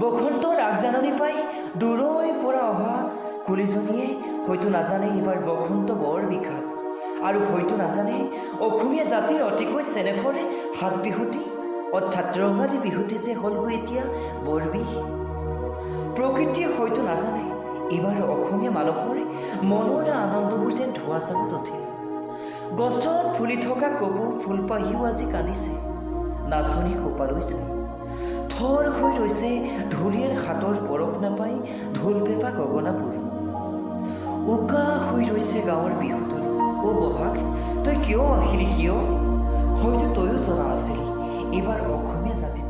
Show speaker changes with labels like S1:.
S1: বসন্তৰ আগজাননী পাই দূৰৈৰ পৰা অহা কুলিজনীয়ে হয়তো নাজানে এইবাৰ বসন্ত বৰ বিখ্যাত, আৰু হয়তো নাজানে অসমীয়া জাতিৰ অতিকৈ চেনেহৰে হাত বিহুটি অৰ্থাৎ ৰঙালী বিহুটি যে হ'লগৈ এতিয়া বৰ বিষ। প্ৰকৃতিয়ে হয়তো নাজানে এইবাৰ অসমীয়া মানুহৰ মনৰ আনন্দবোৰ যেন ধোঁৱা চাঙত উঠিল। গছত ফুলি থকা কপৌ ফুলপাহিও আজি কান্দিছে নাচনী খোপালৈ চাই। থৰ হৈ ৰৈছে ঢুলীয়াৰ হাতৰ পৰশ নাপাই ঢোল পেঁপা গগনাবোৰ। উকা হৈ ৰৈছে গাঁৱৰ বিহুতল। অ' বহাগ, তই কিয় আহিলি কিয়? হয়তো তয়ো জনা নাছিলি এইবাৰ অসমীয়া জাতিত